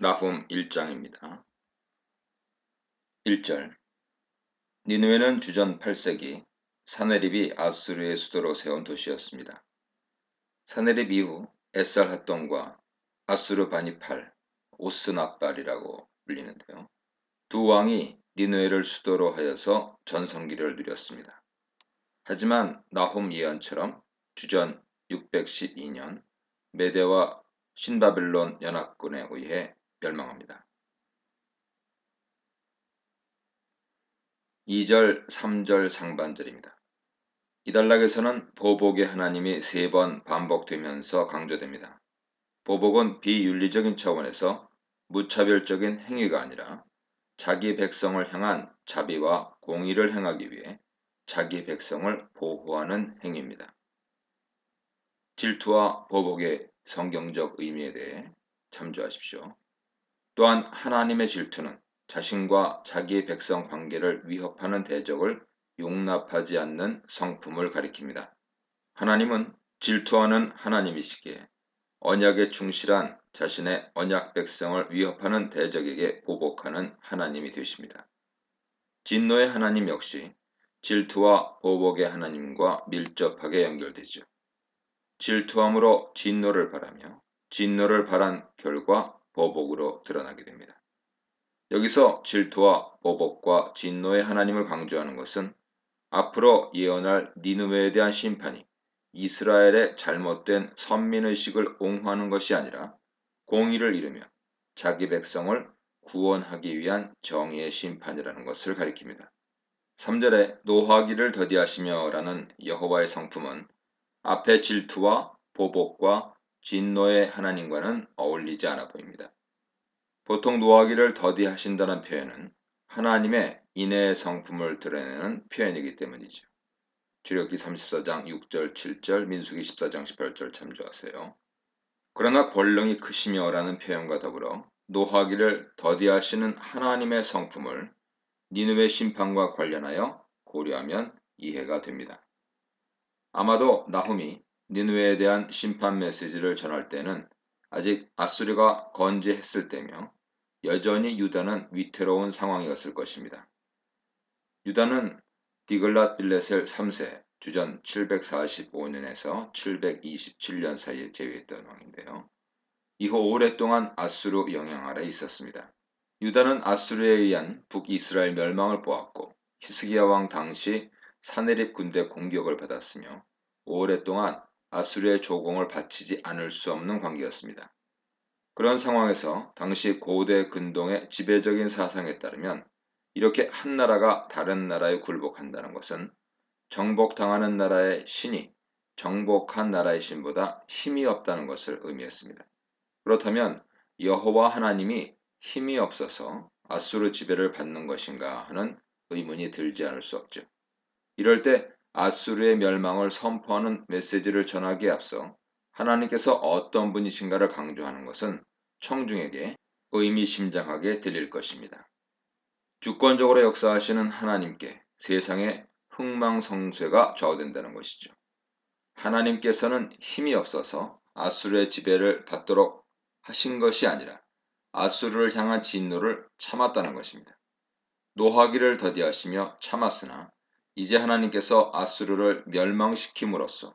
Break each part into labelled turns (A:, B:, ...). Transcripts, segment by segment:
A: 나훔 1장입니다. 1절 니느웨는 주전 8세기 사네립이 아수르의 수도로 세운 도시였습니다. 사네립 이후 에살핫돈과 아수르바니팔, 오스납발이라고 불리는데요. 두 왕이 니느웨를 수도로 하여서 전성기를 누렸습니다. 하지만 나훔 예언처럼 주전 612년 메대와 신바빌론 연합군에 의해 멸망합니다. 2절, 3절 상반절입니다. 이 단락에서는 보복의 하나님이 3번 반복되면서 강조됩니다. 보복은 비윤리적인 차원에서 무차별적인 행위가 아니라 자기 백성을 향한 자비와 공의를 행하기 위해 자기 백성을 보호하는 행위입니다. 질투와 보복의 성경적 의미에 대해 참조하십시오. 또한 하나님의 질투는 자신과 자기의 백성 관계를 위협하는 대적을 용납하지 않는 성품을 가리킵니다. 하나님은 질투하는 하나님이시기에 언약에 충실한 자신의 언약 백성을 위협하는 대적에게 보복하는 하나님이 되십니다. 진노의 하나님 역시 질투와 보복의 하나님과 밀접하게 연결되죠. 질투함으로 진노를 바라며 진노를 바란 결과 보복으로 드러나게 됩니다. 여기서 질투와 보복과 진노의 하나님을 강조하는 것은 앞으로 예언할 니느웨에 대한 심판이 이스라엘의 잘못된 선민의식을 옹호하는 것이 아니라 공의를 이루며 자기 백성을 구원하기 위한 정의의 심판이라는 것을 가리킵니다. 3절에 노하기를 더디하시며 라는 여호와의 성품은 앞의 질투와 보복과 진노의 하나님과는 어울리지 않아 보입니다. 보통 노하기를 더디하신다는 표현은 하나님의 인애의 성품을 드러내는 표현이기 때문이죠. 출애굽기 34장 6절 7절 민수기 14장 18절 참조하세요. 그러나 권능이 크시며 라는 표현과 더불어 노하기를 더디하시는 하나님의 성품을 니느웨 심판과 관련하여 고려하면 이해가 됩니다. 아마도 나훔이 니느웨에 대한 심판 메시지를 전할 때는 아직 아수르가 건재했을 때며 여전히 유다는 위태로운 상황이었을 것입니다. 유다는 디글랏빌레셀 3세 주전 745년에서 727년 사이에 제위했던 왕인데요. 이후 오랫동안 아수르 영향 아래 있었습니다. 유다는 아수르에 의한 북이스라엘 멸망을 보았고 히스기야 왕 당시 사네립 군대 공격을 받았으며 오랫동안 아수르의 조공을 바치지 않을 수 없는 관계였습니다. 그런 상황에서 당시 고대 근동의 지배적인 사상에 따르면 이렇게 한 나라가 다른 나라에 굴복한다는 것은 정복당하는 나라의 신이 정복한 나라의 신보다 힘이 없다는 것을 의미했습니다. 그렇다면 여호와 하나님이 힘이 없어서 아수르 지배를 받는 것인가 하는 의문이 들지 않을 수 없죠. 이럴 때 아수르의 멸망을 선포하는 메시지를 전하기에 앞서 하나님께서 어떤 분이신가를 강조하는 것은 청중에게 의미심장하게 들릴 것입니다. 주권적으로 역사하시는 하나님께 세상의 흥망성쇠가 좌우된다는 것이죠. 하나님께서는 힘이 없어서 아수르의 지배를 받도록 하신 것이 아니라 아수르를 향한 진노를 참았다는 것입니다. 노하기를 더디하시며 참았으나 이제 하나님께서 아수르를 멸망시킴으로써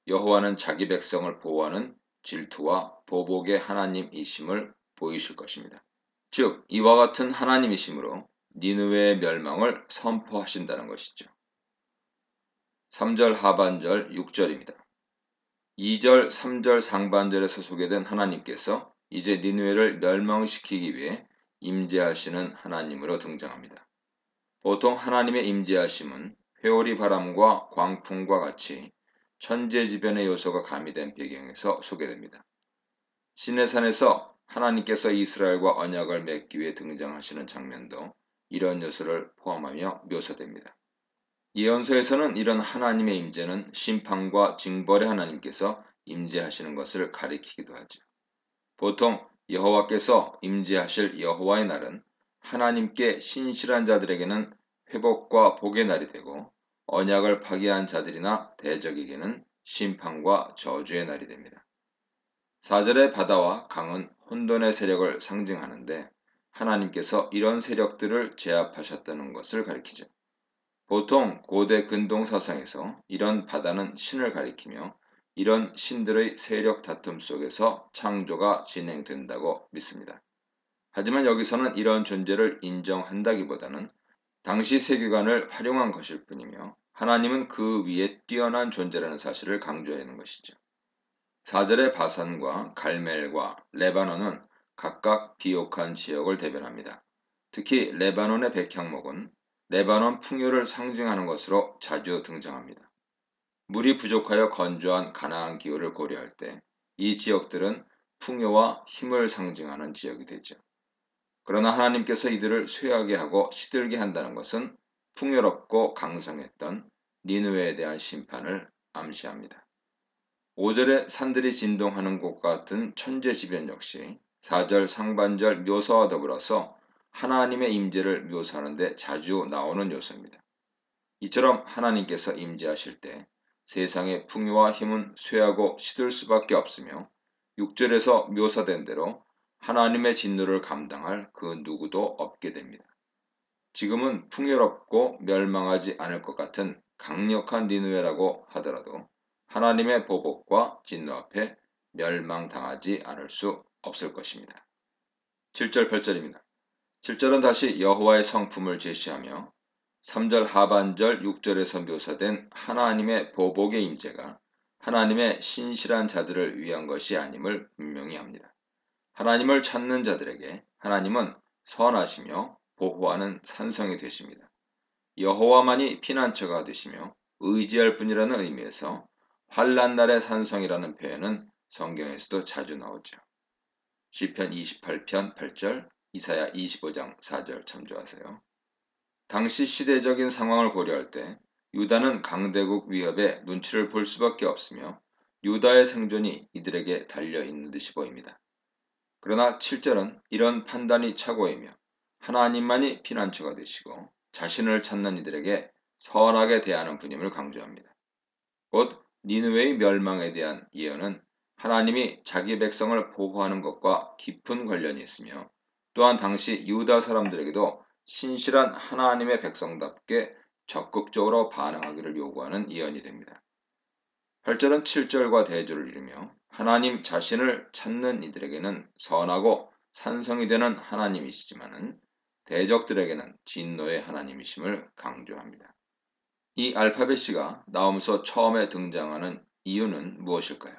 A: 여호와는 자기 백성을 보호하는 질투와 보복의 하나님이심을 보이실 것입니다. 즉 이와 같은 하나님이심으로 니느웨의 멸망을 선포하신다는 것이죠. 3절 하반절 6절입니다. 2절 3절 상반절에서 소개된 하나님께서 이제 니느웨를 멸망시키기 위해 임재하시는 하나님으로 등장합니다. 보통 하나님의 임재하심은 회오리 바람과 광풍과 같이 천재지변의 요소가 가미된 배경에서 소개됩니다. 시내산에서 하나님께서 이스라엘과 언약을 맺기 위해 등장하시는 장면도 이런 요소를 포함하며 묘사됩니다. 예언서에서는 이런 하나님의 임재는 심판과 징벌의 하나님께서 임재하시는 것을 가리키기도 하죠. 보통 여호와께서 임재하실 여호와의 날은 하나님께 신실한 자들에게는 회복과 복의 날이 되고 언약을 파기한 자들이나 대적에게는 심판과 저주의 날이 됩니다. 4절의 바다와 강은 혼돈의 세력을 상징하는데 하나님께서 이런 세력들을 제압하셨다는 것을 가리키죠. 보통 고대 근동 사상에서 이런 바다는 신을 가리키며 이런 신들의 세력 다툼 속에서 창조가 진행된다고 믿습니다. 하지만 여기서는 이런 존재를 인정한다기보다는 당시 세계관을 활용한 것일 뿐이며 하나님은 그 위에 뛰어난 존재라는 사실을 강조하는 것이죠. 4절의 바산과 갈멜과 레바논은 각각 비옥한 지역을 대변합니다. 특히 레바논의 백향목은 레바논 풍요를 상징하는 것으로 자주 등장합니다. 물이 부족하여 건조한 가나안 기후를 고려할 때 이 지역들은 풍요와 힘을 상징하는 지역이 되죠. 그러나 하나님께서 이들을 쇠하게 하고 시들게 한다는 것은 풍요롭고 강성했던 니느웨에 대한 심판을 암시합니다. 5절에 산들이 진동하는 곳과 같은 천재지변 역시 4절 상반절 묘사와 더불어서 하나님의 임재를 묘사하는 데 자주 나오는 요소입니다. 이처럼 하나님께서 임재하실 때 세상의 풍요와 힘은 쇠하고 시들 수밖에 없으며 6절에서 묘사된 대로 하나님의 진노를 감당할 그 누구도 없게 됩니다. 지금은 풍요롭고 멸망하지 않을 것 같은 강력한 니느웨라고 하더라도 하나님의 보복과 진노 앞에 멸망당하지 않을 수 없을 것입니다. 7절 8절입니다. 7절은 다시 여호와의 성품을 제시하며 3절 하반절 6절에서 묘사된 하나님의 보복의 임재가 하나님의 신실한 자들을 위한 것이 아님을 분명히 합니다. 하나님을 찾는 자들에게 하나님은 선하시며 보호하는 산성이 되십니다. 여호와만이 피난처가 되시며 의지할 분이라는 의미에서 환난날의 산성이라는 표현은 성경에서도 자주 나오죠. 시편 28편 8절, 이사야 25장 4절 참조하세요. 당시 시대적인 상황을 고려할 때 유다는 강대국 위협에 눈치를 볼 수밖에 없으며 유다의 생존이 이들에게 달려 있는 듯이 보입니다. 그러나 7절은 이런 판단이 착오이며 하나님만이 피난처가 되시고 자신을 찾는 이들에게 선하게 대하는 분임을 강조합니다. 곧 니느웨의 멸망에 대한 예언은 하나님이 자기 백성을 보호하는 것과 깊은 관련이 있으며 또한 당시 유다 사람들에게도 신실한 하나님의 백성답게 적극적으로 반응하기를 요구하는 예언이 됩니다. 8절은 7절과 대조를 이루며 하나님 자신을 찾는 이들에게는 선하고 산성이 되는 하나님이시지만은 대적들에게는 진노의 하나님이심을 강조합니다. 이 알파벳이가 나오면서 처음에 등장하는 이유는 무엇일까요?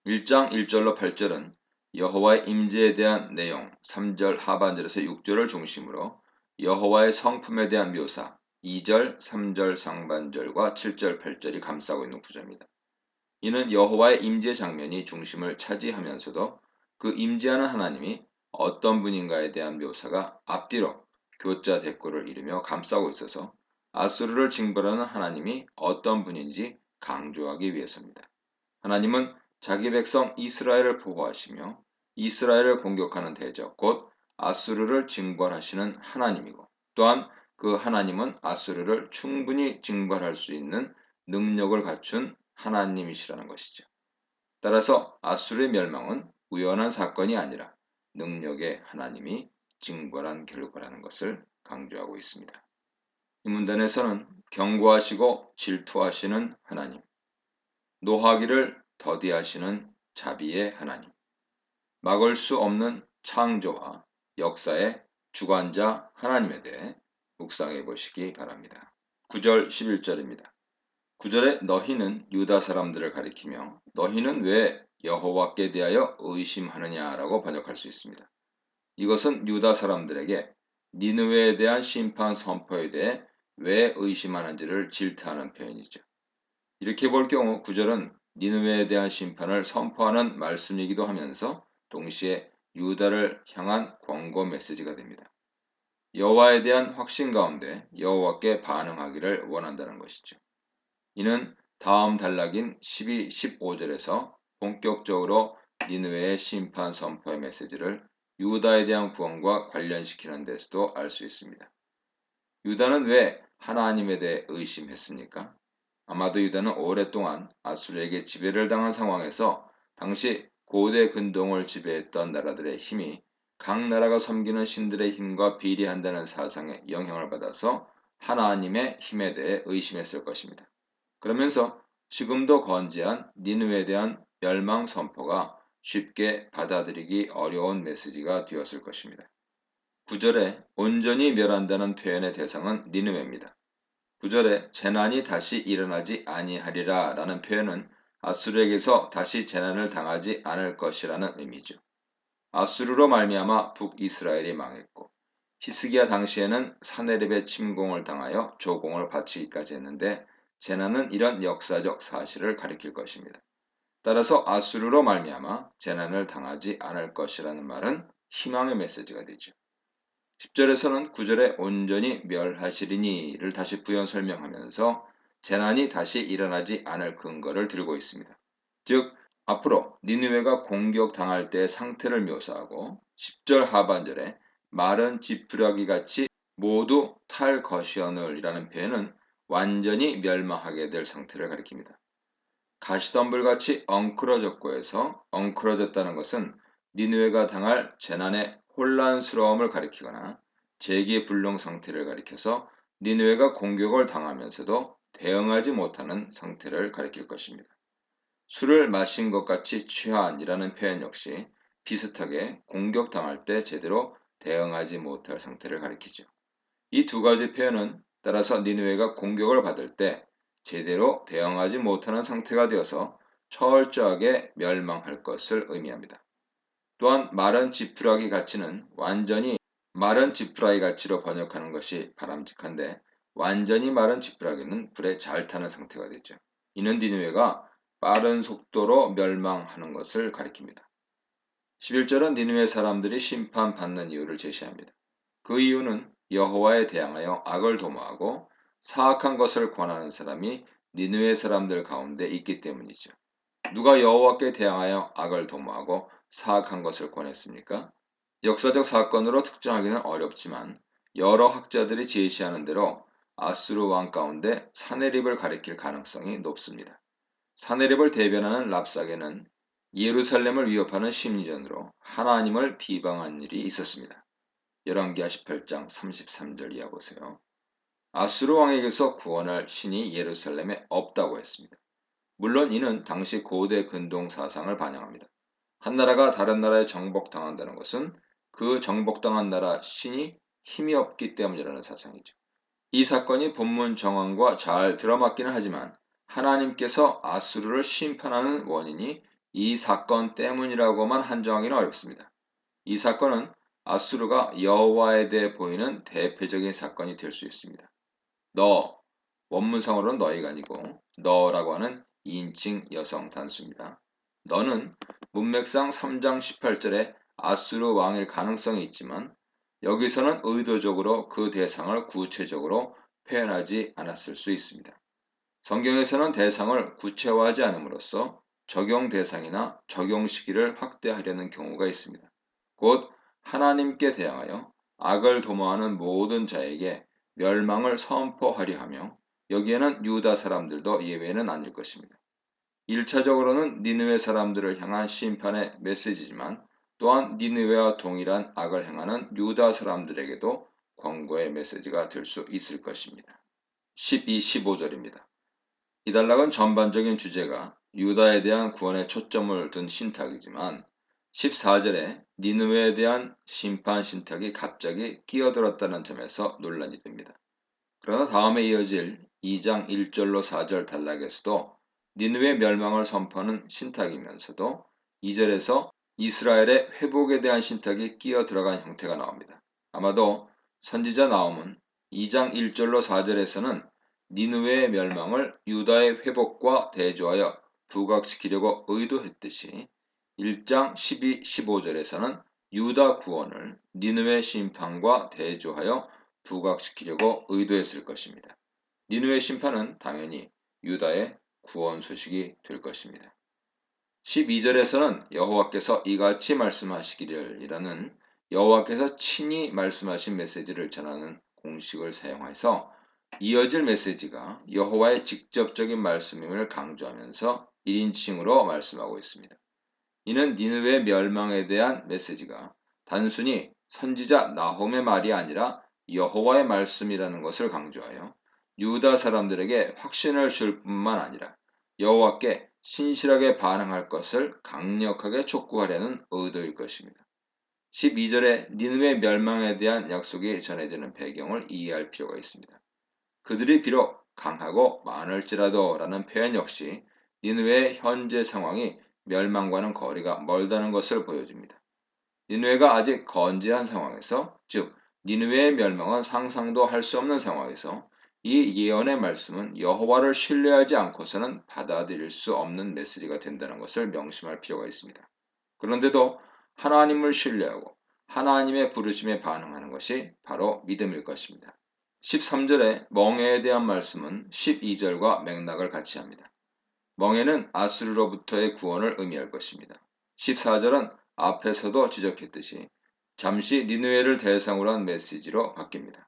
A: 1장 1절로 8절은 여호와의 임재에 대한 내용, 3절 하반절에서 6절을 중심으로 여호와의 성품에 대한 묘사, 2절, 3절 상반절과 7절, 8절이 감싸고 있는 구조입니다. 이는 여호와의 임재 장면이 중심을 차지하면서도 그 임재하는 하나님이 어떤 분인가에 대한 묘사가 앞뒤로 교자 대꾸를 이루며 감싸고 있어서 아수르를 징벌하는 하나님이 어떤 분인지 강조하기 위해서입니다. 하나님은 자기 백성 이스라엘을 보호하시며 이스라엘을 공격하는 대적 곧 아수르를 징벌하시는 하나님이고 또한 그 하나님은 아수르를 충분히 징벌할 수 있는 능력을 갖춘 하나님이시라는 것이죠. 따라서 아수르의 멸망은 우연한 사건이 아니라 능력의 하나님이 징벌한 결과라는 것을 강조하고 있습니다. 이 문단에서는 경고하시고 질투하시는 하나님, 노하기를 더디하시는 자비의 하나님, 막을 수 없는 창조와 역사의 주관자 하나님에 대해 묵상해 보시기 바랍니다. 9절 11절입니다. 9절에 너희는 유다 사람들을 가리키며 너희는 왜 여호와께 대하여 의심하느냐라고 번역할 수 있습니다. 이것은 유다 사람들에게 니느웨에 대한 심판 선포에 대해 왜 의심하는지를 질타하는 표현이죠. 이렇게 볼 경우 9절은 니느웨에 대한 심판을 선포하는 말씀이기도 하면서 동시에 유다를 향한 권고 메시지가 됩니다. 여호와에 대한 확신 가운데 여호와께 반응하기를 원한다는 것이죠. 이는 다음 단락인 12, 15절에서 본격적으로 니느웨의 심판 선포의 메시지를 유다에 대한 구원과 관련시키는 데서도 알 수 있습니다. 유다는 왜 하나님에 대해 의심했습니까? 아마도 유다는 오랫동안 아수르에게 지배를 당한 상황에서 당시 고대 근동을 지배했던 나라들의 힘이 각 나라가 섬기는 신들의 힘과 비례한다는 사상에 영향을 받아서 하나님의 힘에 대해 의심했을 것입니다. 그러면서 지금도 건재한 니느웨에 대한 멸망 선포가 쉽게 받아들이기 어려운 메시지가 되었을 것입니다. 9절에 온전히 멸한다는 표현의 대상은 니느웨입니다. 9절에 재난이 다시 일어나지 아니하리라 라는 표현은 아수르에게서 다시 재난을 당하지 않을 것이라는 의미죠. 아수르로 말미암아 북이스라엘이 망했고 히스기야 당시에는 사네립의 침공을 당하여 조공을 바치기까지 했는데 재난은 이런 역사적 사실을 가리킬 것입니다. 따라서 아수르로 말미암아 재난을 당하지 않을 것이라는 말은 희망의 메시지가 되죠. 10절에서는 9절에 온전히 멸하시리니를 다시 부연 설명하면서 재난이 다시 일어나지 않을 근거를 들고 있습니다. 즉 앞으로 니느웨가 공격당할 때의 상태를 묘사하고 10절 하반절에 마른 지푸라기 같이 모두 탈 것이오늘이라는 표현은 완전히 멸망하게 될 상태를 가리킵니다. 가시덤불같이 엉클어졌고 해서 엉클어졌다는 것은 니느웨가 당할 재난의 혼란스러움을 가리키거나 재기불능 상태를 가리켜서 니느웨가 공격을 당하면서도 대응하지 못하는 상태를 가리킬 것입니다. 술을 마신 것 같이 취한이라는 표현 역시 비슷하게 공격당할 때 제대로 대응하지 못할 상태를 가리키죠. 이 두 가지 표현은 따라서 니느웨가 공격을 받을 때 제대로 대응하지 못하는 상태가 되어서 철저하게 멸망할 것을 의미합니다. 또한 마른 지푸라기 가치는 완전히 마른 지푸라기 가치로 번역하는 것이 바람직한데 완전히 마른 지푸라기는 불에 잘 타는 상태가 되죠. 이는 니느웨가 빠른 속도로 멸망하는 것을 가리킵니다. 11절은 니느웨 사람들이 심판받는 이유를 제시합니다. 그 이유는 여호와에 대항하여 악을 도모하고 사악한 것을 권하는 사람이 니느웨 사람들 가운데 있기 때문이죠. 누가 여호와께 대항하여 악을 도모하고 사악한 것을 권했습니까? 역사적 사건으로 특정하기는 어렵지만 여러 학자들이 제시하는 대로 아수르 왕 가운데 사네립을 가리킬 가능성이 높습니다. 사네립을 대변하는 랍사게는 예루살렘을 위협하는 심리전으로 하나님을 비방한 일이 있었습니다. 열왕기하 18장 33절 이하 보세요. 아수르 왕에게서 구원할 신이 예루살렘에 없다고 했습니다. 물론 이는 당시 고대 근동 사상을 반영합니다. 한 나라가 다른 나라에 정복당한다는 것은 그 정복당한 나라 신이 힘이 없기 때문이라는 사상이죠. 이 사건이 본문 정황과 잘 들어맞기는 하지만 하나님께서 아수르를 심판하는 원인이 이 사건 때문이라고만 한정하기는 어렵습니다. 이 사건은 아수르가 여호와에 대해 보이는 대표적인 사건이 될 수 있습니다. 너, 원문상으로는 너희가 아니고 너라고 하는 2인칭 여성 단수입니다. 너는 문맥상 3장 18절에 아수르 왕일 가능성이 있지만 여기서는 의도적으로 그 대상을 구체적으로 표현하지 않았을 수 있습니다. 성경에서는 대상을 구체화하지 않음으로써 적용 대상이나 적용 시기를 확대하려는 경우가 있습니다. 곧 하나님께 대항하여 악을 도모하는 모든 자에게 멸망을 선포하려 하며 여기에는 유다 사람들도 예외는 아닐 것입니다. 1차적으로는 니느웨 사람들을 향한 심판의 메시지지만 또한 니느웨와 동일한 악을 행하는 유다 사람들에게도 권고의 메시지가 될 수 있을 것입니다. 12, 15절입니다. 이 단락은 전반적인 주제가 유다에 대한 구원에 초점을 둔 신탁이지만 14절에 니느웨에 대한 심판 신탁이 갑자기 끼어들었다는 점에서 논란이 됩니다. 그러나 다음에 이어질 2장 1절로 4절 단락에서도 니느웨 멸망을 선포하는 신탁이면서도 2절에서 이스라엘의 회복에 대한 신탁이 끼어 들어간 형태가 나옵니다. 아마도 선지자 나홈은 2장 1절로 4절에서는 니느웨의 멸망을 유다의 회복과 대조하여 부각시키려고 의도했듯이 1장 12, 15절에서는 유다 구원을 니느웨 심판과 대조하여 부각시키려고 의도했을 것입니다. 니느웨 심판은 당연히 유다의 구원 소식이 될 것입니다. 12절에서는 여호와께서 이같이 말씀하시기를 이라는 여호와께서 친히 말씀하신 메시지를 전하는 공식을 사용해서 이어질 메시지가 여호와의 직접적인 말씀임을 강조하면서 1인칭으로 말씀하고 있습니다. 이는 니느웨 멸망에 대한 메시지가 단순히 선지자 나홈의 말이 아니라 여호와의 말씀이라는 것을 강조하여 유다 사람들에게 확신을 줄 뿐만 아니라 여호와께 신실하게 반응할 것을 강력하게 촉구하려는 의도일 것입니다. 12절에 니느웨 멸망에 대한 약속이 전해지는 배경을 이해할 필요가 있습니다. 그들이 비록 강하고 많을지라도 라는 표현 역시 니느웨의 현재 상황이 멸망과는 거리가 멀다는 것을 보여줍니다. 니느웨가 아직 건재한 상황에서, 즉 니느웨의 멸망은 상상도 할 수 없는 상황에서 이 예언의 말씀은 여호와를 신뢰하지 않고서는 받아들일 수 없는 메시지가 된다는 것을 명심할 필요가 있습니다. 그런데도 하나님을 신뢰하고 하나님의 부르심에 반응하는 것이 바로 믿음일 것입니다. 13절의 멍에에 대한 말씀은 12절과 맥락을 같이 합니다. 멍에는 아수르로부터의 구원을 의미할 것입니다. 14절은 앞에서도 지적했듯이 잠시 니느웨를 대상으로 한 메시지로 바뀝니다.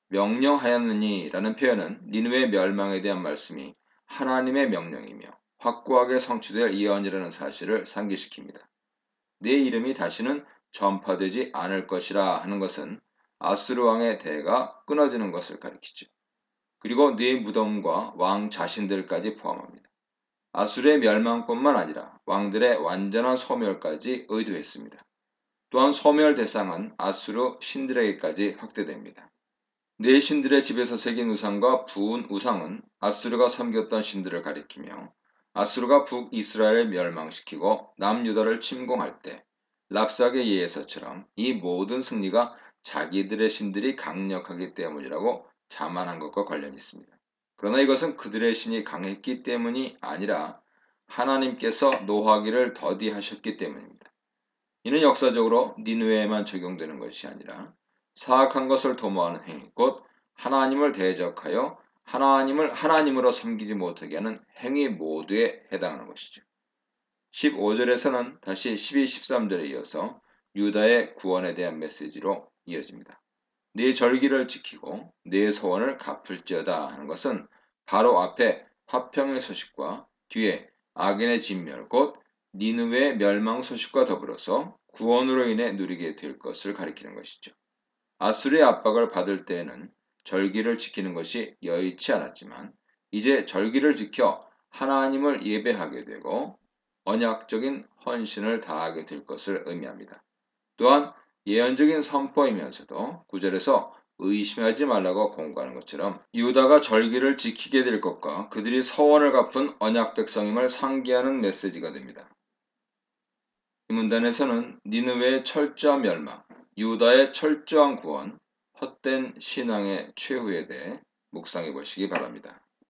A: 명령하였느니 라는 표현은 니느웨 멸망에 대한 말씀이 하나님의 명령이며 확고하게 성취될 예언이라는 사실을 상기시킵니다. 내 이름이 다시는 전파되지 않을 것이라 하는 것은 아수르 왕의 대가 끊어지는 것을 가리키죠. 그리고 네 무덤과 왕 자신들까지 포함합니다. 아수르의 멸망뿐만 아니라 왕들의 완전한 소멸까지 의도했습니다. 또한 소멸 대상은 아수르 신들에게까지 확대됩니다. 네 신들의 집에서 새긴 우상과 부은 우상은 아수르가 섬겼던 신들을 가리키며 아수르가 북이스라엘을 멸망시키고 남유다를 침공할 때 랍삭의 예에서처럼 이 모든 승리가 자기들의 신들이 강력하기 때문이라고 자만한 것과 관련이 있습니다. 그러나 이것은 그들의 신이 강했기 때문이 아니라 하나님께서 노하기를 더디하셨기 때문입니다. 이는 역사적으로 니느웨에만 적용되는 것이 아니라 사악한 것을 도모하는 행위, 곧 하나님을 대적하여 하나님을 하나님으로 섬기지 못하게 하는 행위 모두에 해당하는 것이죠. 15절에서는 다시 12, 13절에 이어서 유다의 구원에 대한 메시지로 이어집니다. 네 절기를 지키고 네 소원을 갚을지어다 하는 것은 바로 앞에 화평의 소식과 뒤에 악인의 진멸, 곧 니느웨의 멸망 소식과 더불어서 구원으로 인해 누리게 될 것을 가리키는 것이죠. 아수르의 압박을 받을 때에는 절기를 지키는 것이 여의치 않았지만 이제 절기를 지켜 하나님을 예배하게 되고 언약적인 헌신을 다하게 될 것을 의미합니다. 또한 예언적인 선포이면서도 9절에서 의심하지 말라고 공고하는 것처럼 유다가 절기를 지키게 될 것과 그들이 서원을 갚은 언약 백성임을 상기하는 메시지가 됩니다. 이 문단에서는 니느웨의 철저한 멸망, 유다의 철저한 구원, 헛된 신앙의 최후에 대해 묵상해 보시기 바랍니다.